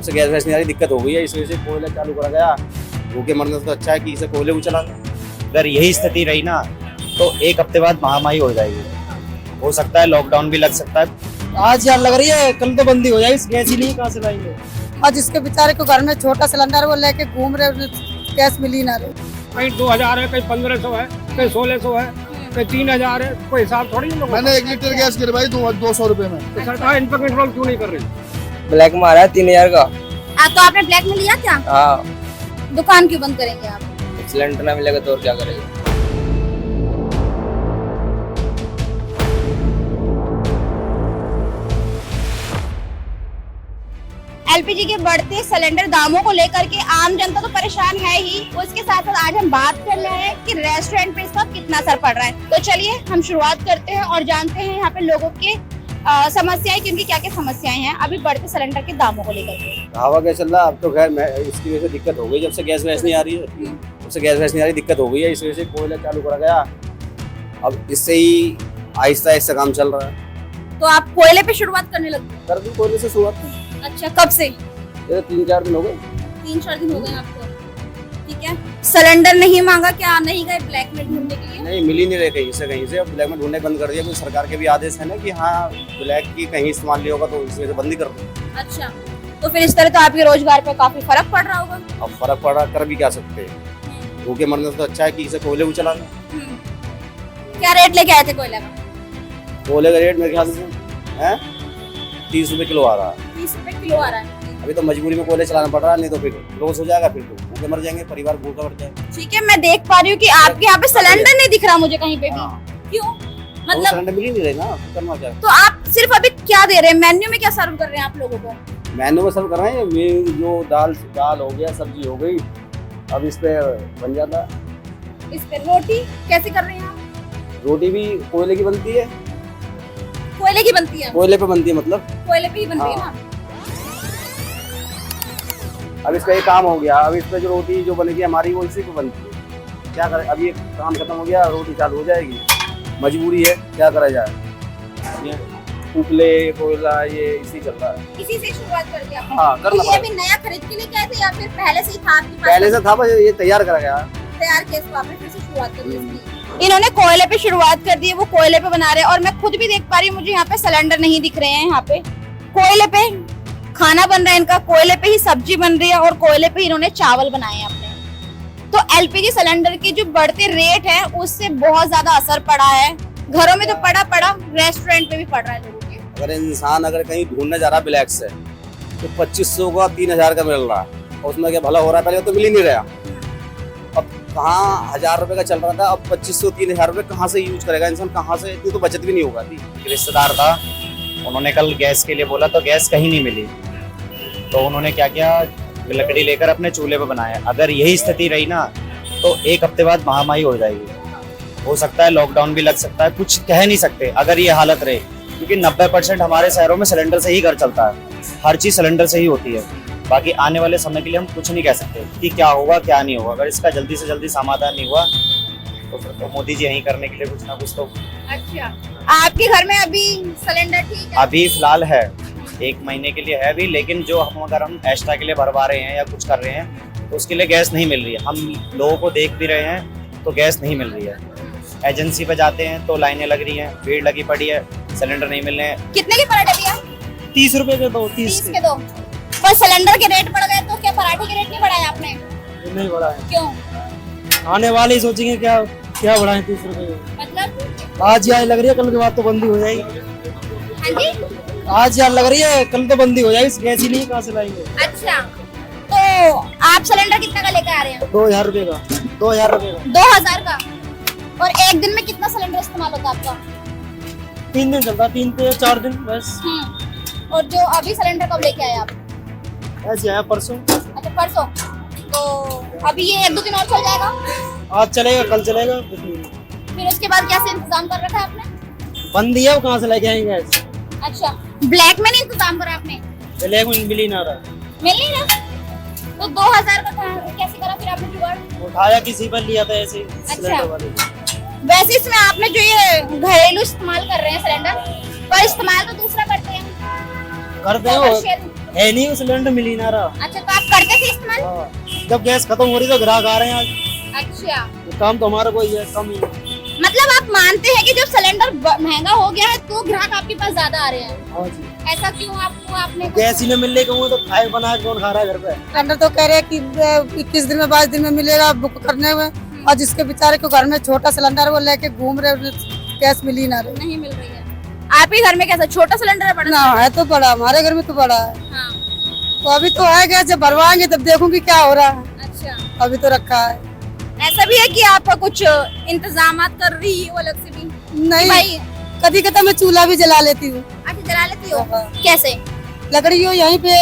जब से गैस वैस नहीं आ रही दिक्कत हो गई है, इस वजह से कोयला चालू करा गया। भूखे मरने से तो अच्छा है कि इसे कोयले को चला। अगर यही स्थिति रही ना तो एक हफ्ते बाद महामारी हो जाएगी, हो सकता है लॉकडाउन भी लग सकता है। आज यार लग रही है, कल तो बंदी हो जाएगी, गैस ही नहीं, कहाँ से लाएंगे। और जिसके बेचारे को घर में छोटा सिलेंडर वो लेके घूम रहे, गैस मिल ही ना रही। कहीं 2000 है, कहीं 1500 है, कहीं 1600 है, कहीं 3000 है, कोई हिसाब थोड़ी है लोगों मैंने 1 लीटर गैस गिरवाई 200 रुपए में। का। सरकार इन पर कंट्रोल क्यों नहीं कर रही? ब्लैक में आ रहा है 3000 का। तो आपने ब्लैक में लिया क्या? हाँ, दुकान क्यों बंद करेंगे आप? सिलेंडर ना मिलेगा तो और क्या करेगा। एलपीजी के बढ़ते सिलेंडर दामों को लेकर के आम जनता तो परेशान है ही, उसके साथ साथ आज हम बात कर रहे हैं कि रेस्टोरेंट पे इसका कितना असर पड़ रहा है। तो चलिए हम शुरुआत करते हैं और जानते हैं यहाँ पे लोगों के समस्याएं, क्योंकि क्या क्या समस्याएं हैं अभी बढ़ते सिलेंडर के दामों को लेकर के। हवा गैस चल रहा है, अब तो खैर इसकी वजह से दिक्कत हो गई। जब से गैस वैस नहीं आ रही है, जब से गैस वैस नहीं आ रही दिक्कत हो गई है, इस वजह से कोयला चालू करा गया। अब इससे ही आहिस्ता आहिस्ता काम चल रहा है। तो आप कोयले पे शुरुआत करने लगे? कर दी कोयले से शुरुआत। अच्छा, कब से? 3-4 दिन हो गए। 3-4 दिन हो गए आपको। ठीक है, सिलेंडर नहीं मांगा क्या? नहीं गए ब्लैक में ढूंढने के लिए? नहीं, मिल ही नहीं रहे कहीं से। अब ब्लैक में ढूंढने बंद कर दिया, क्योंकि सरकार के भी आदेश है ना कि हाँ ब्लैक की कहीं इस्तेमाल नहीं होगा, तो इस वजह से बंद ही कर दो। अच्छा, तो फिर इस तरह तो आपके रोजगार पे काफी फर्क पड़ रहा होगा। अब फर्क पड़ा, कर भी क्या सकते हैं। भूखे मरने से तो अच्छा है कि इसे कोयले को चला। क्या रेट लेके आए थे कोयले का? कोयले का रेट मेरे ख्याल से है 30 रुपए किलो आ रहा है। 30 रुपए किलो आ रहा है। अभी तो मजबूरी में कोयले चलाना पड़ रहा है, नहीं तो फिर लॉस हो जाएगा, फिर तो भूखे मर जाएंगे, परिवार भूखा मर जाएगा। ठीक है, मैं देख पा रही हूँ कि आपके यहाँ पे सिलेंडर नहीं दिख रहा मुझे कहीं पे भी। हाँ। क्यों? मतलब सिलेंडर मिल ही नहीं रहे ना, करना क्या। तो आप सिर्फ अभी क्या दे रहे हैं? मेन्यू में क्या सर्व कर रहे हैं आप लोगों को? मेन्यू में सब कर रहे हैं, ये जो दाल हो गया, सब्जी हो गई, अब इस पे बन जाता है। इस पे रोटी कैसे कर रहे हैं आप? रोटी भी कोयले की बनती है। कोयले की बनती है? कोयले पे बनती है, मतलब कोयले पे ही बनती है ना। अब इसका ये काम हो गया, अब इस पे जो रोटी जो बनेगी हमारी वो इसी पे बनती है। क्या करें, अब ये काम खत्म हो गया, रोटी चालू हो जाएगी। मजबूरी है, क्या करा जाए। ये उपले कोयला ये इसी चल रहा है। इसी से शुरुआत कर दिया आपने? हाँ, करना ये अभी नया खरीद के लिए गए थे या फिर पहले से ही था आपके पास? पहले से था, बस ये तैयार करा गया। तैयार किया, इसको आपने फिर से शुरुआत कर दी। इन्होंने कोयले पे शुरुआत कर दी है, वो कोयले पे बना रहे हैं और मैं खुद भी देख पा रही हूँ, मुझे यहाँ पे सिलेंडर नहीं दिख रहे हैं। यहाँ पे कोयले पे खाना बन रहा है इनका, कोयले पे ही सब्जी बन रही है और कोयले पे इन्होंने चावल बनाए हैं अपने। तो एलपीजी सिलेंडर के जो बढ़ते रेट है उससे बहुत ज्यादा असर पड़ा है, घरों में तो पड़ा, रेस्टोरेंट पे भी पड़ रहा है लोगों के। अगर इंसान अगर कहीं ढूंढने जा रहा है ब्लैक से, तो 2500 का 3000 का मिल रहा है, और उसमें क्या भला हो रहा है, पहले तो मिल ही नहीं रहा। अब कहाँ 1000 रुपए का चल रहा था, अब 2500-3000 रुपए कहाँ से यूज करेगा इंसान, कहाँ से, इतनी तो बचत भी नहीं होगा। एक रिश्तेदार था, उन्होंने कल गैस के लिए बोला तो गैस कहीं नहीं मिली, तो उन्होंने क्या किया, लकड़ी लेकर अपने चूल्हे पे बनाया। अगर यही स्थिति रही ना तो एक हफ्ते बाद महामारी हो जाएगी, हो सकता है लॉकडाउन भी लग सकता है, कुछ कह नहीं सकते अगर ये हालत रहे, क्योंकि 90% हमारे शहरों में सिलेंडर से ही घर चलता है, हर चीज सिलेंडर से ही होती है। बाकी आने वाले समय के लिए हम कुछ नहीं कह सकते कि क्या होगा क्या नहीं होगा। अगर इसका जल्दी से जल्दी समाधान नहीं हुआ तो फिर तो मोदी जी यही करने के लिए कुछ ना कुछ तो। अच्छा, आपके घर में अभी सिलेंडर ठीक है? अभी फिलहाल है, 1 महीने के लिए है अभी, लेकिन जो अगर हम एक्स्ट्रा के लिए भरवा रहे हैं या कुछ कर रहे हैं तो उसके लिए गैस नहीं मिल रही है। हम लोगों को देख भी रहे हैं तो गैस नहीं मिल रही है। एजेंसी पे जाते हैं तो लाइनें लग रही हैं, भीड़ लगी पड़ी है, सिलेंडर नहीं मिल रहे हैं। कितने के पराठे भैया? 30 रुपए के दो, 30 के दो। पर सिलेंडर के रेट बढ़ गए तो क्या पराठे के रेट नहीं बढ़ाए आपने? नहीं बढ़ा है। क्यों? आने वाले ही सोचेंगे क्या क्या बढ़ाएं 30 रुपए। मतलब आज यार लग रही है, कल के बाद तो बंदी हो जाएगी। हाँ जी, आज यार लग रही है, कल तो बंदी हो जाएगी, गैस ही नहीं, कहाँ से लाएंगे। अच्छा, तो आप सिलेंडर कितने का लेकर आ रहे हैं? 2000 रुपए का। 2000 रुपए का 2000 का। और एक दिन में कितना सिलेंडर इस्तेमाल होता है आपका? 3 दिन चलता, 3 से 4 दिन बस। और जो अभी सिलेंडर कब लेके आए आप? ऐसे आया परसों। अच्छा, परसों। तो अभी ये 1-2 दिन और चल जाएगा? आज चलेगा, कल चलेगा, फिर उसके बाद कैसे इंतजाम कर रखा है आपने? बंद ही है, वो कहाँ से लेके आएंगे गैस। अच्छा, ब्लैक में नहीं इंतजाम करा आपने? ब्लैक में मिल ही ना रहा। मिल नहीं रहा? तो 2000 का कैसे करा फिर आपने जुगाड़? उठाया किसी पर, लिया था ऐसे ही अच्छा। सिलेंडर वाले। वैसे इसमें आपने जो ये घरेलू इस्तेमाल कर रहे हैं सिलेंडर, पर इस्तेमाल तो दूसरा करते हैं। करते हो, है नहीं, वो सिलेंडर मिल ही ना रहा। अच्छा, तो आप करते थे इस्तेमाल? हाँ, जब गैस खत्म हो रही तो ग्राहक आ रहे हैं आज। अच्छा, तो काम तो हमारा कोई है कम ही है। मतलब आप मानते हैं कि जब सिलेंडर महंगा हो गया है तो ग्राहक आपके पास ज्यादा आ रहे हैं। हाँ जी, ऐसा क्यों? आपको आपने गैस ही नहीं मिलने को तो खाए बना के कौन खा रहा है घर पे। सिलेंडर तो कह रहे हैं कि 21 दिन में 22 दिन में मिलेगा बुक करने में, और जिसके बेचारे को घर में छोटा सिलेंडर वो लेके घूम रहे, गैस मिल ही ना रही। नहीं मिल रही है। आपके घर में कैसा छोटा सिलेंडर है, बड़ा? ना है तो बड़ा, हमारे घर में तो बड़ा है। हाँ। तो अभी तो है गैस, जब भरवाएंगे तब देखूंगी क्या हो रहा है। अच्छा, अभी तो रखा है। ऐसा भी है कि आपका कुछ इंतजाम कर रही है वो अलग से भी? नहीं भाई, कभी कभी मैं चूल्हा भी जला लेती हूँ। अच्छा, जला लेती हो? हाँ। कैसे? लकड़ी हो यहीं पे,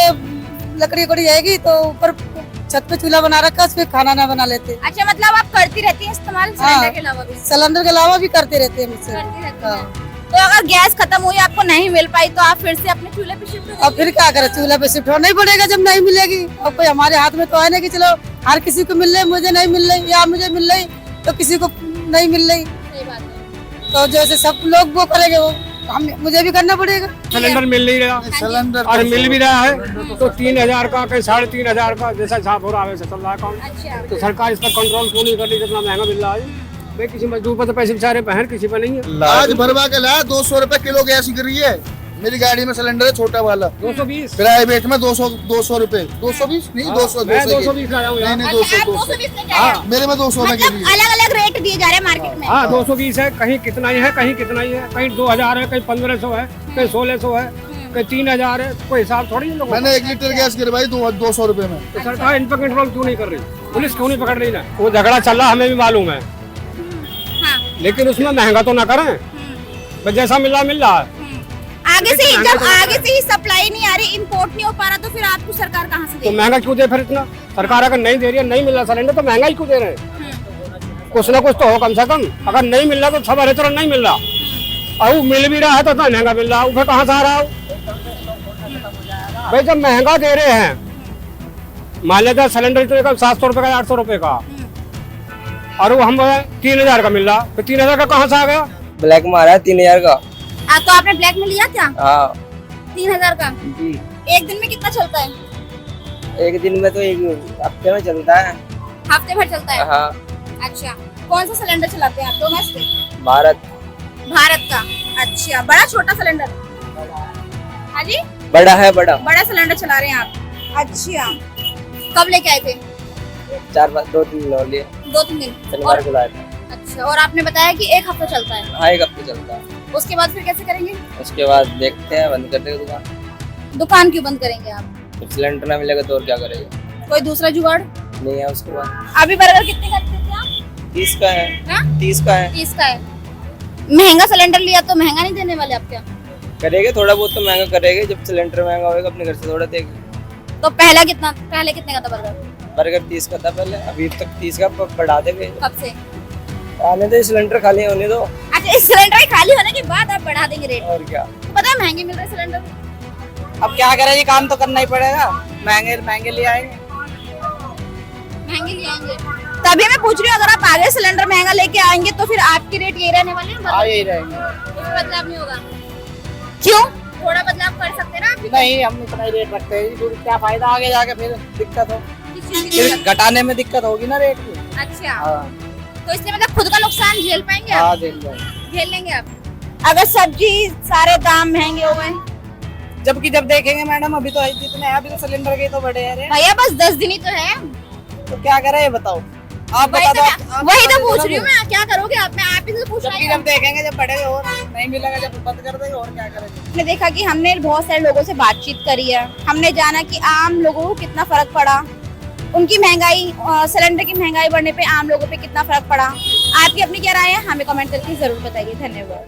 लकड़ी उकड़ी आएगी तो ऊपर छत पे चूल्हा बना रखा, उस पे खाना ना बना लेते। अच्छा, मतलब आप करती रहती हैं इस्तेमाल सिलेंडर के अलावा भी? सिलेंडर के अलावा भी करते रहते हैं मुझसे। करती रहती हाँ। हैं। तो अगर गैस खत्म हुई, आपको नहीं मिल पाई, तो आप फिर से अपने चूल्हे पे शिफ्ट हो अब फिर क्या करें, चूल्हा पे शिफ्ट होना ही पड़ेगा जब नहीं मिलेगी। अब कोई हमारे हाथ में तो है ना कि चलो हर किसी को मिल रही, मुझे नहीं मिल रही, या मुझे मिल रही तो किसी को नहीं मिल रही, सही बात है। तो जैसे सब लोग वो करेंगे वो मुझे भी करना पड़ेगा। सिलेंडर मिल नहीं रहा, सिलेंडर और मिल भी रहा है तो 3000 का, कहीं 3500 का, जैसा हिसाब हो रहा है वैसा चल रहा है काम। अच्छा, तो सरकार इस पर कंट्रोल क्यों नहीं कर रही? जितना महंगा मिल रहा है भाई, किसी मजदूर पर तो पैसे बेचारे पे हैं, किसी पे नहीं है। आज भरवा के लाया 200 रुपए किलो गैस गिर रही है। मेरी गाड़ी में सिलेंडर है छोटा वाला, 220 प्राइवेट में 200 रुपए, 220 नहीं 200 मैं 220 लाया हूँ नहीं यार। नहीं अच्छा, आप 200 220 में क्या है? मेरे में 200 में गिर रही मतलब है। अलग अलग रेट दिए जा रहे हैं मार्केट में। हाँ, 220 है, कहीं कितना ही है, कहीं कितना ही है, कहीं 2000 है, कहीं 1500 है, कहीं 1600 है, कहीं 3000 है। कोई हिसाब थोड़ी है लोगों का। मैंने 1 लीटर गैस गिरवाई 200 रुपए में। तो सरकार इन पर कंट्रोल क्यों नहीं कर रही? पुलिस क्यों नहीं पकड़ रही ना? वो झगड़ा चल रहा हमें भी मालूम है, हाँ। लेकिन उसमें महंगा तो ना करें, बस जैसा मिल रहा है। आगे से लेकिन जब महंगा तो आगे से ही सप्लाई नहीं आ रही, इंपोर्ट नहीं हो पा रहा, तो फिर आपको सरकार कहाँ से तो देगी? महंगा क्यों दे फिर इतना? सरकार अगर नहीं दे रही है, नहीं मिल रहा सिलेंडर, तो महंगा ही क्यों दे रहे हैं? कुछ ना कुछ तो हो कम से कम। अगर नहीं मिल रहा तो सब अरे तरह नहीं मिल रहा, और वो मिल भी रहा है तो इतना महंगा मिल रहा है, फिर कहाँ से आ रहा हो? भाई जब महंगा दे रहे हैं, मान लेते सिलेंडर तो 700 रुपए का, 800 रुपए का, और वो हम 3000 का मिल रहा, तो 3000 का कहाँ से आ गया? ब्लैक में आ रहा है 3000 का। तो आपने ब्लैक में लिया क्या? हाँ 3000 का? जी, एक दिन में कितना चलता है? एक दिन में तो 1 हफ्ते में चलता है। हफ्ते भर चलता है? हाँ, अच्छा, कौन सा सिलेंडर चलाते हैं आप? डोमेस्टिक? भारत भारत का? अच्छा, बड़ा छोटा सिलेंडर? हाँ जी, बड़ा है, बड़ा बड़ा सिलेंडर चला रहे हैं आप। अच्छा, कब लेके आए थे? 2-3 दिन हो लिए, 2-3 दिन? शनिवार को लाया था। अच्छा, और आपने बताया कि 1 हफ्ता चलता है, हाँ 1 हफ्ते चलता है। उसके बाद फिर कैसे करेंगे? उसके बाद देखते हैं, बंद कर देगा दुकान। दुकान क्यों बंद करेंगे आप? जब सिलेंडर ना मिलेगा तो और क्या करेगा? कोई दूसरा जुगाड़? नहीं है उसके बाद। अभी बर्गर कितने का देते थे आप? 30 का है। हाँ? 30 का है। 30 का है। महंगा सिलेंडर लिया तो महंगा नहीं देने वाले आप क्या? करेंगे थोड़ा बहुत तो महंगा करेंगे, जब सिलेंडर महंगा होगा अपने घर से थोड़ा देंगे। तो पहले कितने का था बर्गर? बर्गर 30 का था पहले, अभी तक 30 का बढ़ा देंगे। कब से? आने दो, सिलेंडर खाली होने दो। अच्छा, इस सिलेंडर खाली होने के बाद आप बढ़ा देंगे रेट? और क्या, पता है महंगे मिल रहे सिलेंडर। अब क्या करें, ये काम तो करना ही पड़ेगा। महंगे महंगे ले आएंगे, महंगे ले आएंगे। तभी मैं पूछ रही हूँ, अगर आप आगे सिलेंडर महंगा लेके आएंगे तो फिर आपके रेट ये रहने वाले हैं? हाँ यही रहेंगे। कोई बदलाव नहीं होगा? क्यों? थोड़ा बदलाव कर सकते हैं ना आप भी? नहीं, हम इतना ही रेट रखते हैं, क्या फायदा आगे जाके फिर दिक्कत हो, किस चीज़ की फिर दिक्कत? घटाने में दिक्कत होगी ना रेट की। अच्छा, हाँ तो इसलिए मतलब खुद का नुकसान झेल पाएंगे आप? हाँ, देख लो। झेल लेंगे आप? अगर सब्जी सारे दाम महंगे हो गए, जबकि जब देखेंगे मैडम, अभी तो जितने हैं, अभी तो सिलेंडर के तो बड़े हैं। भैया बस 10 दिन ही तो है। तो क्या करें ये बताओ आप, वही बता तो दो। वही तो पूछ रही हूँ मैं, क्या करोगे आप? मैं आप ही से पूछ रही जबकि हूँ। जब देखेंगे, जब बढ़ेगा और नहीं मिलेगा, जब बंद कर देंगे, और क्या करेंगे। हमने देखा कि हमने बहुत सारे लोगों से बातचीत करी है, हमने जाना कि आम लोगों को कितना फर्क पड़ा, उनकी महंगाई, सिलेंडर की महंगाई बढ़ने पे आम लोगों पे कितना फर्क पड़ा। आपकी अपनी क्या राय है, हमें कमेंट करके जरूर बताइए। धन्यवाद।